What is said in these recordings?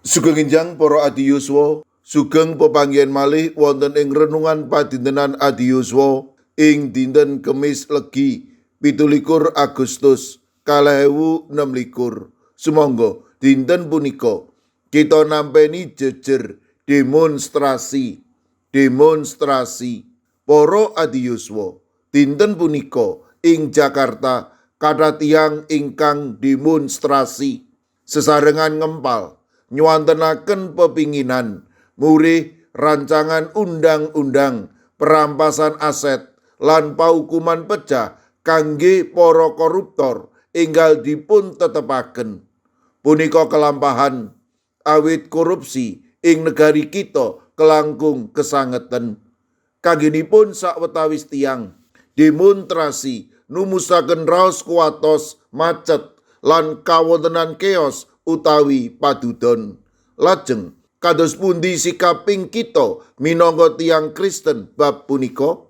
Sugeng enjang para adiyuswa, sugeng pepanggihan malih wonten ing renungan padintenan adiyuswa ing dinten Kemis Legi 17 Agustus 2026. Sumangga dinten punika kita nampeni jejer demonstrasi. Para adiyuswa, dinten punika ing Jakarta kathah tiyang ingkang demonstrasi sesarengan ngempal nyuwantenaken pepinginan murih rancangan undang-undang perampasan aset lan paukuman pecah kangge para koruptor enggal dipun tetepaken. Punika kelampahan awit korupsi ing negari kita kelangkung kesangeten. Kanggenipun sawetawis tiyang demonstrasi numusaken raos kuwatos macet lan kawontenan keos utawi padudon. Lajeng kados pundi sikaping kita minangka tiyang Kristen bab punika?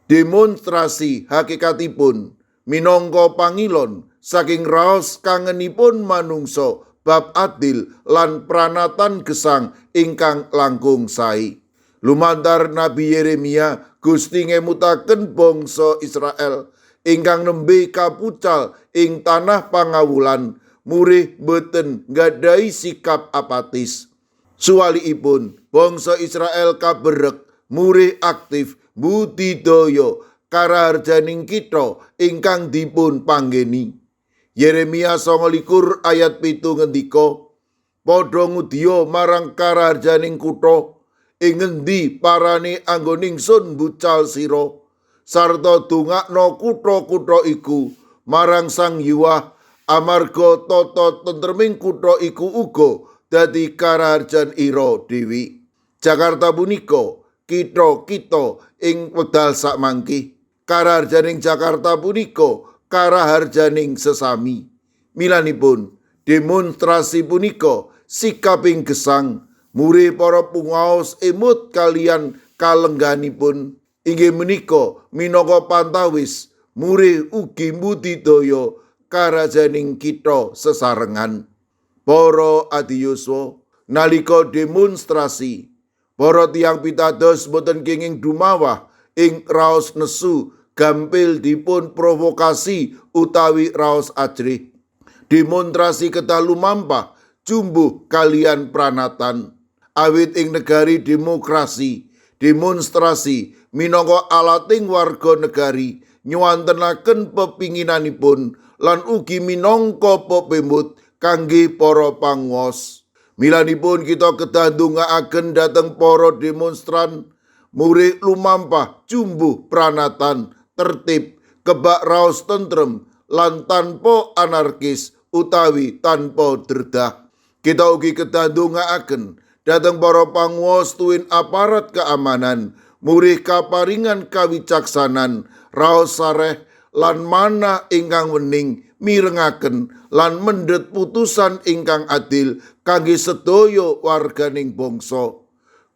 Demonstrasi hakikatipun minangka pangilon saking raos kangenipun manungsa bab adil lan pranatan gesang ingkang langkung sae. Lumantar Nabi Yeremia Gusti ngemutaken bangsa Israel ingkang nembe kapucal ing tanah pangawulan murih boten nggadhahi sikap apatis. Suwaliipun bangsa Israel kaberek murih aktif budidaya karaharjaning kita ingkang dipun panggeni. Yeremia 29 ayat 7 ngendika, padha ngudiya marang karaharjaning kutha ing ngendi parane anggon ingsun bucal sira, sarta dongakno kutha-kutha iku marang Sang Hyuwah amarga tata tentreming kutha iku uga dadi karaharjan ira dewi. Jakarta punika kita ing wedal sakmangke. Karaharjaning Jakarta punika karaharjaning sesami. Milanipun demonstrasi punika sikaping gesang murih para pungaos emut kalian kalengganipun inggih menika minangka pantawis murih ugi budidaya karajaning kita sesarengan. Para adiyuswa, nalika demonstrasi para tiyang pitados boten kenging dumawah ing raos nesu gampil dipun provokasi utawi raos ajrih. Demonstrasi kedah lumampah jumbuh kalian pranatan. Awit ing negari demokrasi, demonstrasi minangka alating warga negari nyuwantenaken pepinginanipun lan ugi minangka pepemut kangge para panguwas. Milanipun kita kedah ndongaaken dhateng para demonstran murih lumampah jumbuh pranatan tertib kebak raos tentrem lan tanpa anarkis utawi tanpa derdah. Kita ugi kedah ndongaaken dhateng para panguwas tuwin aparat keamanan murih kaparingan kawicaksanan raos sareh lan manah ingkang wening mirengaken lan mendhet putusan ingkang adil kangge sedaya warganing bangsa.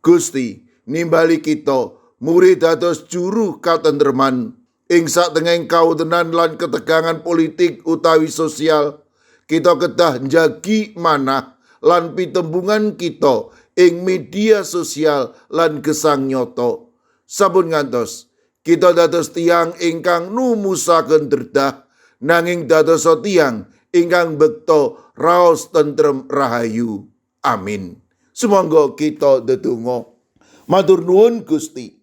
Gusti nimbali kita murih dados juru katentreman ing satengahing kawontenan lan ketegangan politik utawi sosial. Kita kedah njagi manah lan pitembungan kita ing media sosial lan gesang nyoto. Sampun ngantos kita dados tiyang ingkang numusaken derdah nanging dados tiyang ingkang bekta raos tentrem rahayu. Amin. Sumangga kita ndedonga. Matur nuwun Gusti.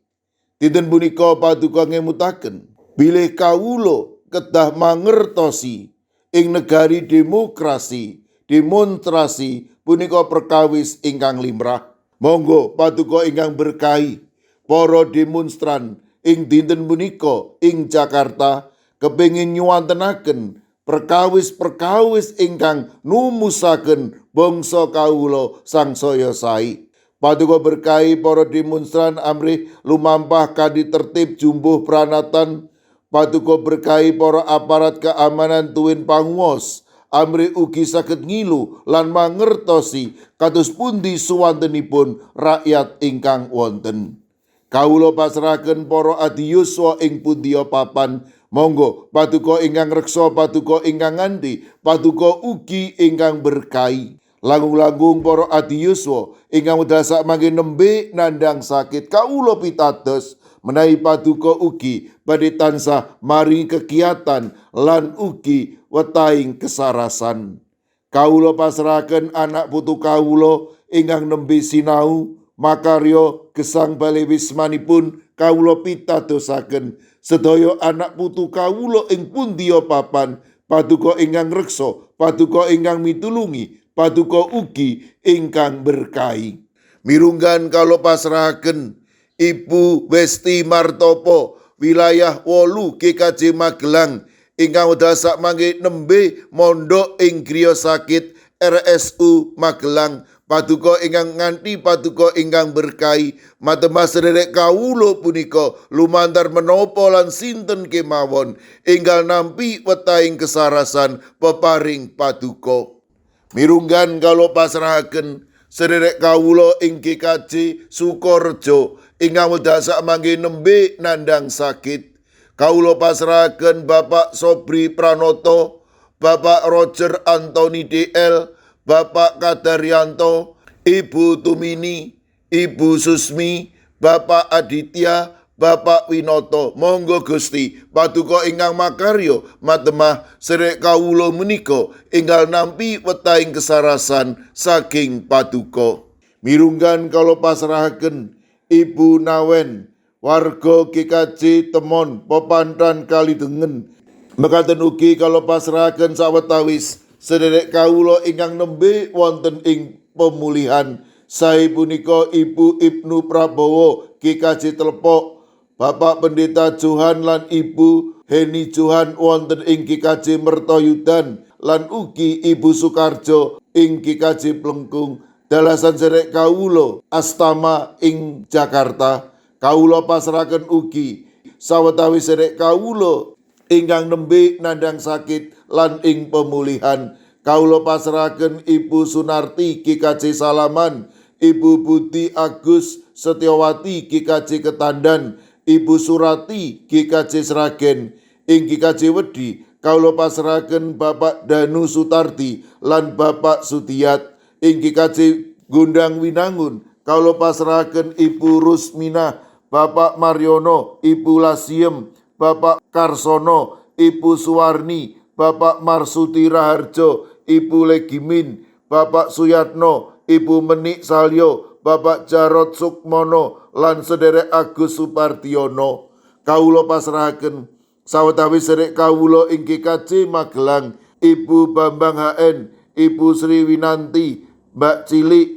Dinten punika paduka ngemutaken bilih kawula kedah mangertosi ing negari demokrasi demonstrasi punika perkawis ingkang limrah. Monggo paduka ingkang berkahi para demonstran ing dinten punika ing Jakarta kepengin nyuwantenaken perkawis-perkawis ingkang numusaken bangsa kawula sangsaya sae. Paduka berkahi para demonstran amrih lumampah kanthi tertib jumbuh pranatan. Paduka berkahi para aparat keamanan tuwin panguwas amrih ugi saged ngilu lan mangertosi kados pundi suwantenipun rakyat ingkang wonten. Kawula pasrahaken para adiyuswa ing pundi papan. Monggo paduka ingkang reksa, paduka ingkang ngandi, paduka ugi ingkang berkahi. Langgung-langgung para adiyuswa ingkang wedal sakmangke nembe nandhang sakit kawula pitados menawi paduka ugi badhe tansah maringi kegiatan lan ugi wetahing kesarasan. Kawula pasrahaken anak putu kawula ingkang nembe sinau makarya gesang bale wismanipun kawula pitadosaken sedaya anak putu kawula ing pundiya papan paduka ingkang reksa, paduka ingkang mitulungi, paduka ugi ingkang berkahi. Mirunggan kala pasrahaken Ibu Westi Martopo wilayah 8 GKJ Magelang ingkang wedal sakmangke nembe mondok ing griya sakit RSU Magelang. Paduka ingkang nganti paduka ingkang berkahi matemas sedherek kawula punika lumantar menapa lan sinten kemawon enggal nampi wetahing kesarasan peparing paduka. Mirunggan kala pasrahaken sedherek kawula ing GKJ Sukorejo ingkang wedal sakmangke nembe nandhang sakit. Kawula pasrahaken Bapak Sobri Pranoto, Bapak Roger Antoni DL, Bapak Kadaryanto, Ibu Tumini, Ibu Susmi, Bapak Aditya, Bapak Winoto. Monggo Gusti paduka ingkang makarya matemah sedherek kawula menika enggal nampi wetahing kesarasan saking paduka. Mirunggan kala pasrahaken Ibu Nawen, warga GKJ Temon Pepantan Kalidengen. Mekaten ugi kala pasrahaken sawetawis sedherek kawula ingkang nembe wonten ing pemulihan. Sae punika Ibu Ibnu Prabowo GKJ Telepok, Bapak Pendeta Johan lan Ibu Heni Johan wonten ing GKJ Mertoyudan lan ugi Ibu Sukarjo ing GKJ Plengkung. Dalasan sedherek kawula astama ing Jakarta. Kawula pasrahaken ugi sawetawis sedherek kawula ingkang nembe nandhang sakit lan ing pemulihan. Kawula pasrahaken Ibu Sunarti GKJ Salaman, Ibu Budi Agus Setiawati GKJ Ketandan, Ibu Surati GKJ Sragen. Ing GKJ Wedi kawula pasrahaken Bapak Danu Sutardi lan Bapak Sudiat. Ing GKJ Gondang Winangun kawula pasrahaken Ibu Rusminah, Bapak Mariono, Ibu Lasiem, Bapak Karsono, Ibu Suwarni, Bapak Marsudi Raharjo, Ibu Legimin, Bapak Suyatno, Ibu Menik Salyo, Bapak Jarot Sukmono, lan sedherek Agus Supartiono. Kawula pasrahaken sawetawis sedherek kawula ing GKJ Magelang, Ibu Bambang HN, Ibu Sri Winanti, Mbak Cilik,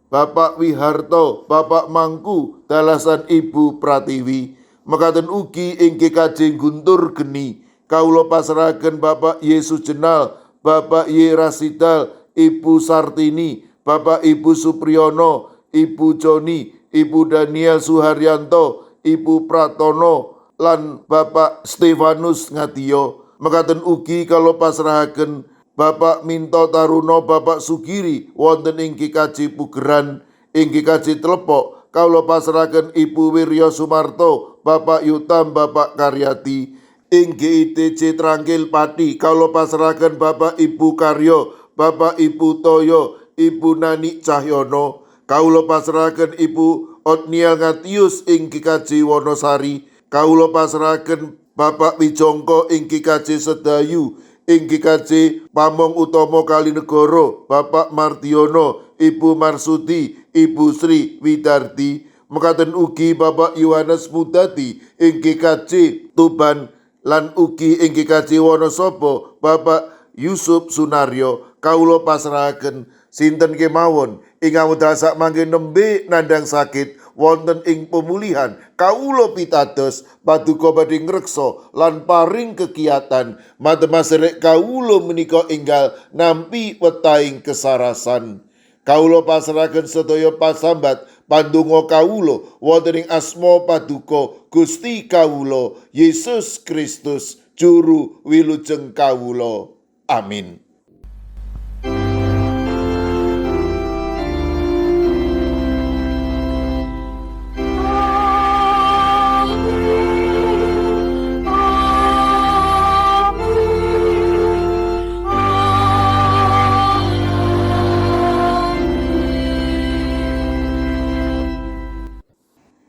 Bapak Wiharto, Bapak Mangku, dalasan Ibu Pratiwi. Mekaten ugi ing GKJ Guntur Geni kawula pasrahaken Bapak Yesus Jenal, Bapak Y Rasidal, Ibu Sartini, Bapak Ibu Supriyono, Ibu Joni, Ibu Daniel Suharyanto, Ibu Pratono lan Bapak Stefanus Ngatiyo. Mekaten ugi kawula pasrahaken Bapak Minto Taruno, Bapak Sugiri wonten ing GKJ Pugeran. Ing GKJ Telepok kawula pasrahaken Ibu Wiryo Sumarto, Bapak Yutam, Bapak Karyati. Ing GITJ Trangkil Pati kawula pasrahaken Bapak Ibu Karyo, Bapak Ibu Toyo, Ibu Nani Cahyono. Kawula pasrahaken Ibu Otniel Ngatius ing GKJ Wonosari. Kawula pasrahaken Bapak Wijongko ing GKJ Sedayu. Ing GKJ Pamong Utomo Kalinegoro, Bapak Mardiono, Ibu Marsudi, Ibu Sri Widarti. Mekaten ugi Bapak Yohanes Mudati ing GKJ Tuban lan ugi ing GKJ Wonosobo Bapak Yusuf Sunaryo. Kawula pasrahaken sinten kemawon ingkang wedal sakmangke nembe nandhang sakit wonten ing pemulihan. Kawula pitados paduka badhe ngreksa lan paring kegiatan matemas sedherek kawula menika enggal nampi wetahing kesarasan. Kawula pasrahaken sedaya pasambat pandonga kawula wonten ing asma paduka Gusti kawula Yesus Kristus juru wilujeng kawula. Amin.